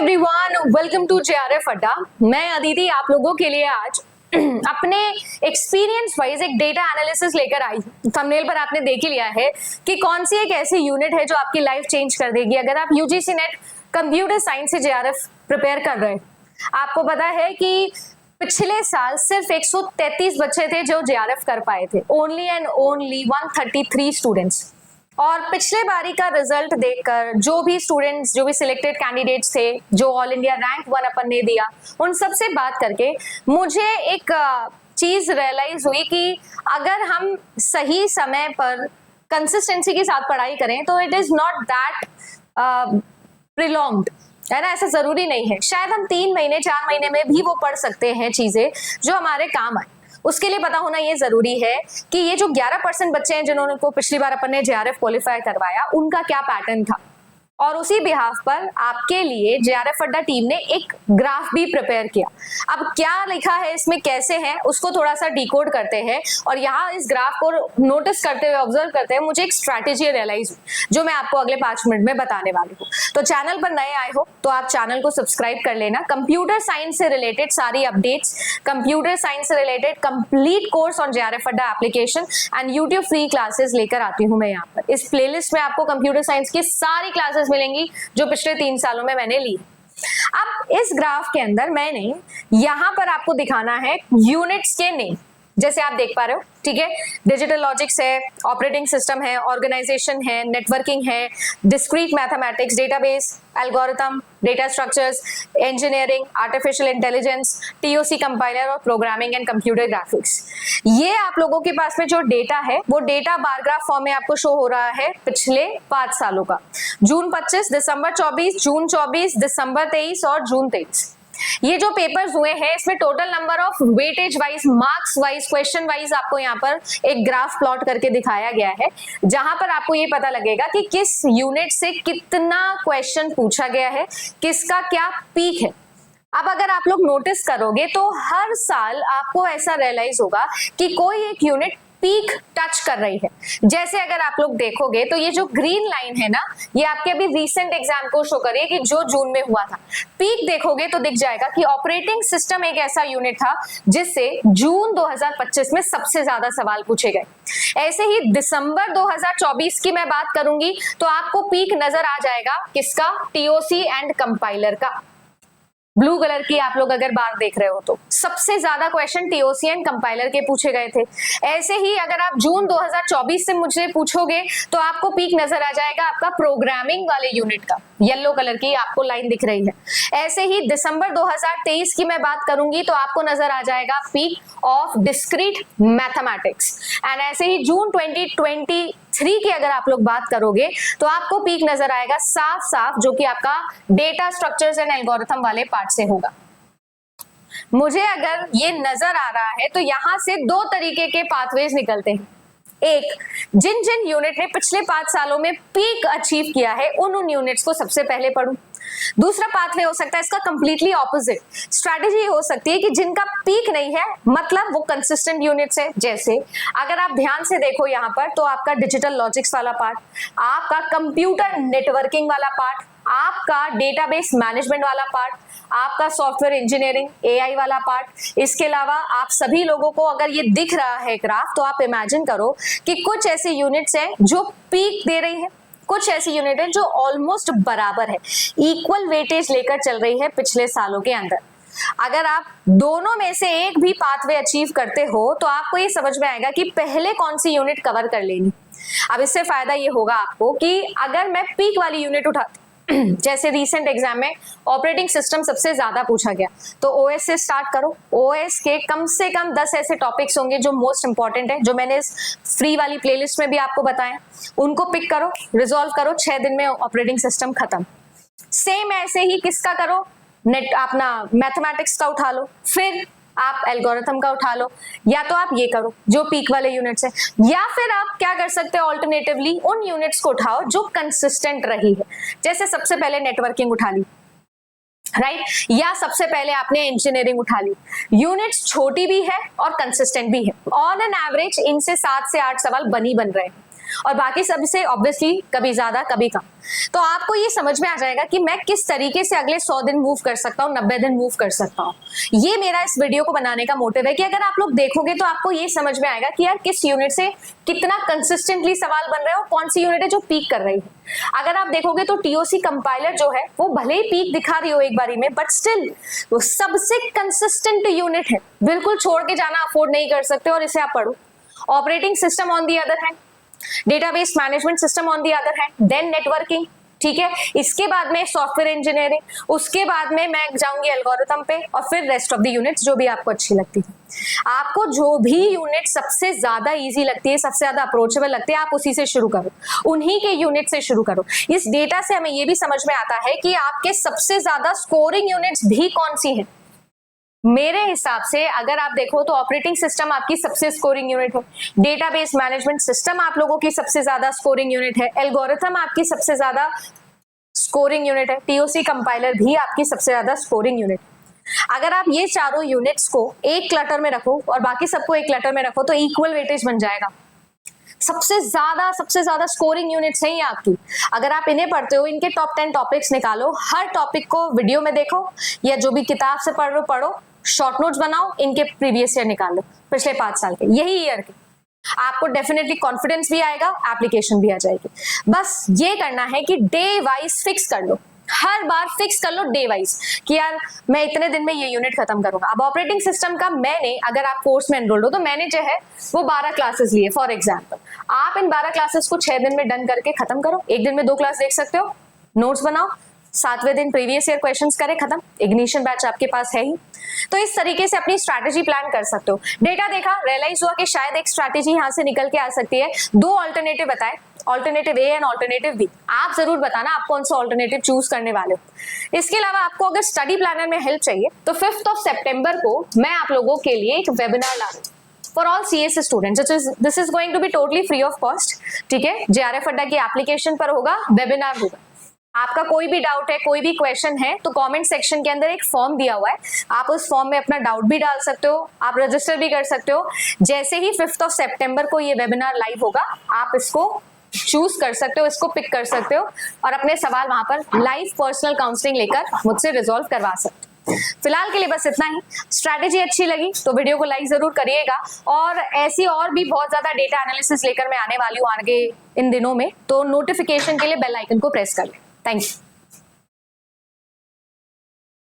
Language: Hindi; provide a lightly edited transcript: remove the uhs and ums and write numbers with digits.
एवरीवन, वेलकम टू जेआरएफ अड्डा। मैं अदिति आप लोगों के लिए आज अपने एक्सपीरियंस वाइज एक डेटा एनालिसिस लेकर आई हूं। थंबनेल पर आपने देख ही लिया है कि कौन सी एक ऐसी यूनिट है जो आपकी लाइफ चेंज कर देगी अगर आप यूजीसी नेट कंप्यूटर साइंस से जेआरएफ प्रिपेयर कर रहे हैं। आपको पता है कि पिछले साल सिर्फ 133 बच्चे थे जो जेआरएफ कर पाए थे, ओनली एंड ओनली 133 स्टूडेंट्स। और पिछले बारी का रिजल्ट देखकर जो भी स्टूडेंट्स, जो भी सिलेक्टेड कैंडिडेट्स थे, जो ऑल इंडिया रैंक 1 अपन ने दिया, उन सब से बात करके मुझे एक चीज रियलाइज हुई कि अगर हम सही समय पर कंसिस्टेंसी के साथ पढ़ाई करें तो इट इज नॉट दैट प्रिलॉन्ग्ड, है ना। ऐसा जरूरी नहीं है, शायद हम 3 महीने 4 महीने में भी वो पढ़ सकते हैं चीजें जो हमारे काम आए। उसके लिए पता होना ये जरूरी है कि ये जो 11% बच्चे हैं जिन्होंने को पिछली बार अपन ने जेआरएफ क्वालिफाई करवाया, उनका क्या पैटर्न था। और उसी बिहाफ पर आपके लिए जेआरएफ अड्डा टीम ने एक ग्राफ भी प्रिपेयर किया। अब क्या लिखा है इसमें, कैसे है, उसको थोड़ा सा डिकोड करते हैं और यहाँ इस ग्राफ को नोटिस करते हुए, ऑब्जर्व करते हुए मुझे एक स्ट्रैटेजी रियलाइज हुई जो मैं आपको अगले 5 मिनट में बताने वाली हूँ। तो चैनल पर नए आए हो तो आप चैनल को सब्सक्राइब कर लेना। कंप्यूटर साइंस से रिलेटेड सारी अपडेट्स, कंप्यूटर साइंस से related complete course on JRF Adda application and YouTube free classes लेकर आती हूँ मैं यहाँ पर। इस प्लेलिस्ट में आपको कंप्यूटर साइंस की सारी क्लासेस मिलेंगी जो पिछले 3 सालों में मैंने ली। अब इस ग्राफ के अंदर मैंने यहां पर आपको दिखाना है यूनिट्स के नेम, जैसे आप देख पा रहे हो, ठीक है। डिजिटल लॉजिक्स है, ऑपरेटिंग सिस्टम है, ऑर्गेनाइजेशन है, नेटवर्किंग है, discrete mathematics, database, algorithm, data structures, engineering, artificial intelligence, TOC compiler और प्रोग्रामिंग एंड कंप्यूटर ग्राफिक्स। ये आप लोगों के पास में जो डेटा है वो डेटा बार ग्राफ फॉर्म में आपको शो हो रहा है पिछले 5 सालों का। जून 25, दिसंबर 24, जून 24, दिसंबर 23 और जून 23। ये जो पेपर्स हुए हैं इसमें total number of weightage wise, marks wise, question wise आपको यहाँ पर एक ग्राफ प्लॉट करके दिखाया गया है, जहां पर आपको ये पता लगेगा कि किस यूनिट से कितना क्वेश्चन पूछा गया है, किसका क्या पीक है। अब अगर आप लोग नोटिस करोगे तो हर साल आपको ऐसा रियलाइज होगा कि कोई एक यूनिट पीक टच कर रही है। जैसे अगर आप लोग देखोगे तो ये जो ग्रीन लाइन है ना, ये आपके अभी रीसेंट एग्जाम को शो करिए कि जो जून में हुआ था। पीक देखोगे तो दिख जाएगा कि ऑपरेटिंग सिस्टम एक ऐसा यूनिट था जिससे जून 2025 में सबसे ज्यादा सवाल पूछे गए। ऐसे ही दिसंबर 2024 की मैं बात करूंगी तो आपको पीक नजर आ जाएगा किसका, टीओसी एंड कंपाइलर का। ब्लू कलर की आप लोग अगर बार देख रहे हो तो सबसे ज्यादा क्वेश्चन टीओसी एंड कंपाइलर के पूछे गए थे। ऐसे ही अगर आप जून 2024 से मुझे पूछोगे तो आपको पीक नजर आ जाएगा आपका प्रोग्रामिंग वाले यूनिट का, येलो कलर की आपको लाइन दिख रही है। ऐसे ही दिसंबर 2023 की मैं बात करूंगी तो आपको नजर आ जाएगा peak of discrete mathematics. And ऐसे ही जून 2023 की अगर आप लोग बात करोगे तो आपको पीक नजर आएगा साफ साफ, जो कि आपका डेटा स्ट्रक्चर्स एंड एल्गोरिथम वाले पार्ट से होगा। मुझे अगर ये नजर आ रहा है तो यहां से 2 तरीके के पाथवेज निकलते हैं। एक, जिन जिन यूनिट ने पिछले 5 सालों में पीक अचीव किया है उन यूनिट्स को सबसे पहले पढ़ूं। दूसरा पाथवे हो सकता है इसका कंप्लीटली ऑपोजिट। स्ट्रैटेजी हो सकती है कि जिनका पीक नहीं है, मतलब वो कंसिस्टेंट यूनिट्स है। जैसे अगर आप ध्यान से देखो यहाँ पर तो आपका डिजिटल लॉजिक्स वाला पार्ट, आपका कंप्यूटर नेटवर्किंग वाला पार्ट, आपका डेटाबेस मैनेजमेंट वाला पार्ट, आपका सॉफ्टवेयर इंजीनियरिंग, एआई वाला पार्ट। इसके अलावा आप सभी लोगों को अगर ये दिख रहा है ग्राफ तो आप इमेजिन करो कि कुछ ऐसे यूनिट्स हैं जो पीक दे रही है, कुछ ऐसी यूनिट है जो ऑलमोस्ट बराबर है, इक्वल वेटेज लेकर चल रही है पिछले सालों के अंदर। अगर आप दोनों में से एक भी पाथवे अचीव करते हो तो आपको ये समझ में आएगा कि पहले कौन सी यूनिट कवर कर लेनी। अब इससे फायदा ये होगा आपको कि अगर मैं पीक वाली यूनिट उठाती, जैसे रीसेंट एग्जाम में ऑपरेटिंग सिस्टम सबसे ज्यादा पूछा गया तो ओएस से स्टार्ट करो। ओएस के कम से कम 10 ऐसे टॉपिक्स होंगे जो मोस्ट इंपॉर्टेंट है, जो मैंने इस फ्री वाली प्लेलिस्ट में भी आपको बताएं। उनको पिक करो, रिजॉल्व करो, 6 दिन में ऑपरेटिंग सिस्टम खत्म। सेम ऐसे ही किसका करो, नेट अपना मैथमेटिक्स का उठा लो, फिर आप एल्गोरिथम का उठा लो, या तो आप ये करो जो पीक वाले यूनिट्स है, या फिर आप क्या कर सकते हो, ऑल्टरनेटिवली उन यूनिट्स को उठाओ जो कंसिस्टेंट रही है। जैसे सबसे पहले नेटवर्किंग उठा ली, राइट, या सबसे पहले आपने इंजीनियरिंग उठा ली। यूनिट्स छोटी भी है और कंसिस्टेंट भी है। ऑन एन एवरेज इनसे 7 से 8 सवाल बन रहे हैं। और बाकी सबसे ऑब्वियसली कभी ज्यादा कभी कम। तो आपको ये समझ में आ जाएगा कि मैं किस तरीके से अगले 100 दिन मूव कर सकता हूँ, 90 दिन मूव कर सकता हूँ। ये मेरा इस वीडियो को बनाने का मोटिव है कि अगर आप लोग देखोगे तो आपको ये समझ में आएगा कि यार किस यूनिट से कितना कंसिस्टेंटली सवाल बन रहा है और कौन सी यूनिट है जो पीक कर रही है। अगर आप देखोगे तो टीओसी कंपाइलर जो है वो भले ही पीक दिखा रही हो एक बारी में, बट स्टिल वो सबसे कंसिस्टेंट यूनिट है, बिल्कुल छोड़ के जाना अफोर्ड नहीं कर सकते और इसे आप पढ़ो। Operating system on the other hand, database management system on the other hand, then networking, ठीक है। इसके बाद में सॉफ्टवेयर इंजीनियरिंग, उसके बाद में मैं जाऊंगी एल्गोरिथम पे और फिर रेस्ट ऑफ द यूनिट्स जो भी आपको अच्छी लगती है। आपको जो भी यूनिट सबसे ज्यादा इजी लगती है, सबसे ज्यादा अप्रोचेबल लगती है, आप उसी से शुरू करो, उन्हीं के यूनिट से शुरू करो। इस डेटा से हमें ये भी समझ में आता है कि आपके सबसे ज्यादा स्कोरिंग यूनिट्स भी कौन सी हैं। मेरे हिसाब से अगर आप देखो तो ऑपरेटिंग सिस्टम आपकी सबसे स्कोरिंग यूनिट है, डेटाबेस मैनेजमेंट सिस्टम आप लोगों की सबसे ज्यादा स्कोरिंग यूनिट है, एल्गोरिथम आपकी सबसे ज्यादा स्कोरिंग यूनिट है, टीओसी कंपाइलर भी आपकी सबसे ज्यादा स्कोरिंग यूनिट। अगर आप ये चारों यूनिट्स को एक क्लटर में रखो और बाकी सबको एक क्लटर में रखो तो इक्वल वेटेज बन जाएगा। सबसे ज्यादा स्कोरिंग यूनिट्स हैं ये आपकी। अगर आप इन्हें पढ़ते हो, इनके टॉप 10 टॉपिक्स निकालो, हर टॉपिक को वीडियो में देखो या जो भी किताब से पढ़ रहे हो पढ़ो, शॉर्ट नोट्स बनाओ, इनके प्रीवियस ईयर निकालो, पिछले 5 साल के, यही ईयर के। आपको डेफिनेटली कॉन्फिडेंस भी आएगा, एप्लीकेशन भी आ जाएगी। बस ये करना है कि डे वाइज फिक्स कर लो, हर बार फिक्स कर लो डे वाइज कि यार मैं इतने दिन में ये यूनिट खत्म करूंगा। अब ऑपरेटिंग सिस्टम का मैंने, अगर आप कोर्स में एनरोल्ड हो तो मैंने जो है वो 12 क्लासेस लिए फॉर एग्जाम्पल। आप इन 12 क्लासेस को 6 दिन में डन करके खत्म करो। एक दिन में 2 क्लास देख सकते हो, नोट्स बनाओ, 7वें दिन प्रीवियस ईयर क्वेश्चंस करें, खत्म। इग्निशन बैच आपके पास है ही। तो इस तरीके से अपनी स्ट्रैटेजी प्लान कर सकते हो। डेटा देखा, रियलाइज हुआ कि शायद एक स्ट्रैटेजी यहां से निकल के आ सकती है। 2 ऑल्टरनेटिव बताए, alternative A and alternative B. आप जरूर बताना आप कौन सा ऑल्टरनेटिव चूज करने वाले हो। इसके अलावा आपको अगर स्टडी प्लानर में हेल्प चाहिए तो 5 सितंबर को मैं आप लोगों के लिए एक वेबिनार ला रही हूँ for all CS students. This is going to be totally free of cost, ठीक है। जेआरएफ अड्डा की एप्लीकेशन पर होगा, वेबिनार होगा। आपका कोई भी डाउट है, कोई भी क्वेश्चन है तो कमेंट सेक्शन के अंदर एक फॉर्म दिया हुआ है, आप उस फॉर्म में अपना डाउट भी डाल सकते हो, आप रजिस्टर भी कर सकते हो। जैसे ही 5 सितंबर को ये वेबिनार लाइव होगा, आप इसको चूज कर सकते हो, इसको पिक कर सकते हो और अपने सवाल वहां पर लाइव पर्सनल काउंसलिंग लेकर मुझसे रिजॉल्व करवा सकते हो। फिलहाल के लिए बस इतना ही। स्ट्रैटेजी अच्छी लगी तो वीडियो को लाइक जरूर करिएगा और ऐसी और भी बहुत ज्यादा डेटा एनालिसिस लेकर मैं आने वाली हूँ आगे इन दिनों में, तो नोटिफिकेशन के लिए बेल आइकन को प्रेस कर लें। Thank you.